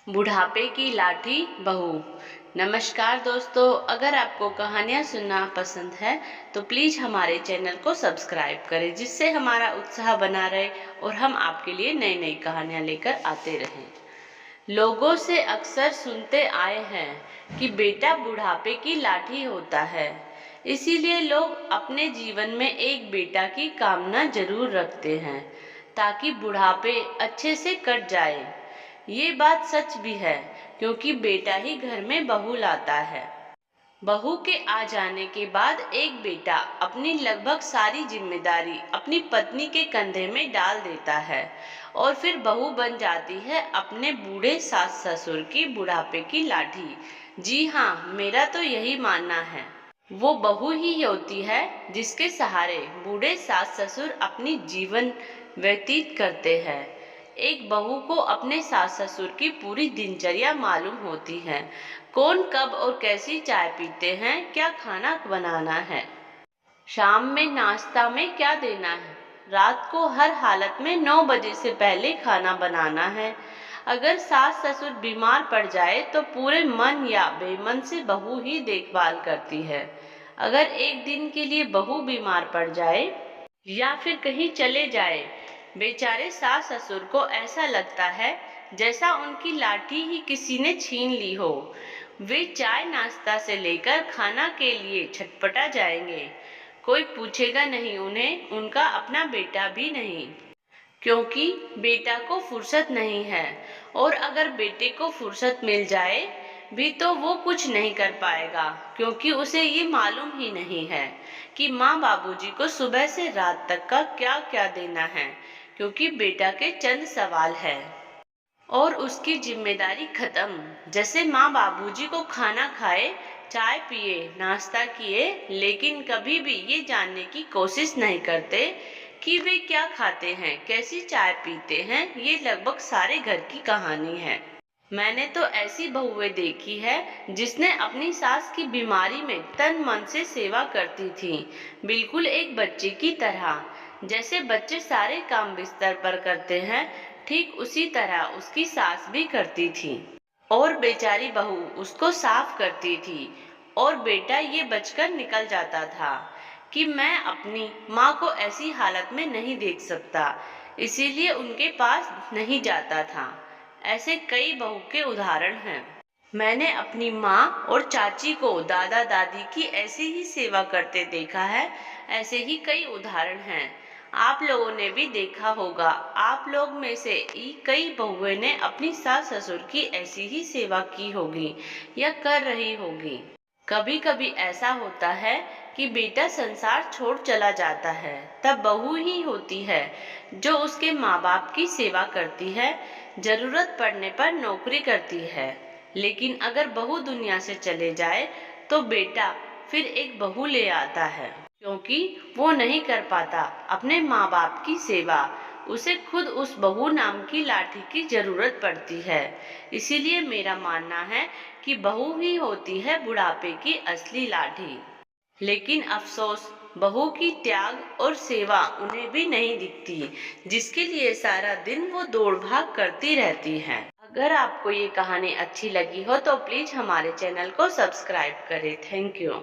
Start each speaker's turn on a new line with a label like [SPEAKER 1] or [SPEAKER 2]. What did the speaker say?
[SPEAKER 1] बुढ़ापे की लाठी बहू। नमस्कार दोस्तों, अगर आपको कहानियाँ सुनना पसंद है तो प्लीज़ हमारे चैनल को सब्सक्राइब करें, जिससे हमारा उत्साह बना रहे और हम आपके लिए नई नई कहानियाँ लेकर आते रहें। लोगों से अक्सर सुनते आए हैं कि बेटा बुढ़ापे की लाठी होता है, इसीलिए लोग अपने जीवन में एक बेटा की कामना जरूर रखते हैं ताकि बुढ़ापे अच्छे से कट जाए। ये बात सच भी है, क्योंकि बेटा ही घर में बहू लाता है। बहू के आ जाने के बाद एक बेटा अपनी लगभग सारी जिम्मेदारी अपनी पत्नी के कंधे में डाल देता है और फिर बहू बन जाती है अपने बूढ़े सास ससुर की बुढ़ापे की लाठी। जी हाँ, मेरा तो यही मानना है। वो बहू ही होती है जिसके सहारे बूढ़े सास ससुर अपनी जीवन व्यतीत करते हैं। एक बहू को अपने सास ससुर की पूरी दिनचर्या मालूम होती है। कौन कब और कैसी चाय पीते हैं, क्या खाना बनाना है, शाम में नाश्ता में क्या देना है, रात को हर हालत में 9 बजे से पहले खाना बनाना है। अगर सास ससुर बीमार पड़ जाए तो पूरे मन या बेमन से बहू ही देखभाल करती है। अगर एक दिन के लिए बहू बीमार पड़ जाए या फिर कहीं चले जाए, बेचारे सास ससुर को ऐसा लगता है जैसा उनकी लाठी ही किसी ने छीन ली हो। वे चाय नाश्ता से लेकर खाना के लिए छटपटा जाएंगे। कोई पूछेगा नहीं उन्हें, उनका अपना बेटा भी नहीं, क्योंकि बेटा को फुर्सत नहीं है। और अगर बेटे को फुर्सत मिल जाए भी तो वो कुछ नहीं कर पाएगा, क्योंकि उसे ये मालूम ही नहीं है कि माँ बाबूजी को सुबह से रात तक का क्या क्या देना है, क्योंकि बेटा के चंद सवाल है और उसकी जिम्मेदारी खत्म। जैसे माँ बाबूजी को खाना खाए, चाय पिए, नाश्ता किए, लेकिन कभी भी ये जानने की कोशिश नहीं करते कि वे क्या खाते हैं, कैसी चाय पीते हैं। ये लगभग सारे घर की कहानी है। मैंने तो ऐसी बहुएं देखी है जिसने अपनी सास की बीमारी में तन मन से सेवा करती थी, बिल्कुल एक बच्चे की तरह। जैसे बच्चे सारे काम बिस्तर पर करते हैं, ठीक उसी तरह उसकी सास भी करती थी और बेचारी बहू उसको साफ करती थी। और बेटा ये बचकर निकल जाता था कि मैं अपनी माँ को ऐसी हालत में नहीं देख सकता, इसीलिए उनके पास नहीं जाता था। ऐसे कई बहू के उदाहरण हैं। मैंने अपनी माँ और चाची को दादा दादी की ऐसी ही सेवा करते देखा है। ऐसे ही कई उदाहरण हैं, आप लोगों ने भी देखा होगा। आप लोग में से ही कई बहुएं ने अपनी सास ससुर की ऐसी ही सेवा की होगी या कर रही होगी। कभी कभी ऐसा होता है कि बेटा संसार छोड़ चला जाता है, तब बहू ही होती है जो उसके माँ बाप की सेवा करती है, जरूरत पड़ने पर नौकरी करती है। लेकिन अगर बहू दुनिया से चले जाए तो बेटा फिर एक बहू ले आता है, क्योंकि वो नहीं कर पाता अपने माँ बाप की सेवा। उसे खुद उस बहू नाम की लाठी की जरूरत पड़ती है। इसीलिए मेरा मानना है कि बहू ही होती है बुढ़ापे की असली लाठी। लेकिन अफसोस, बहू की त्याग और सेवा उन्हें भी नहीं दिखती, जिसके लिए सारा दिन वो दौड़ भाग करती रहती हैं। अगर आपको ये कहानी अच्छी लगी हो तो प्लीज हमारे चैनल को सब्सक्राइब करें। Thank you.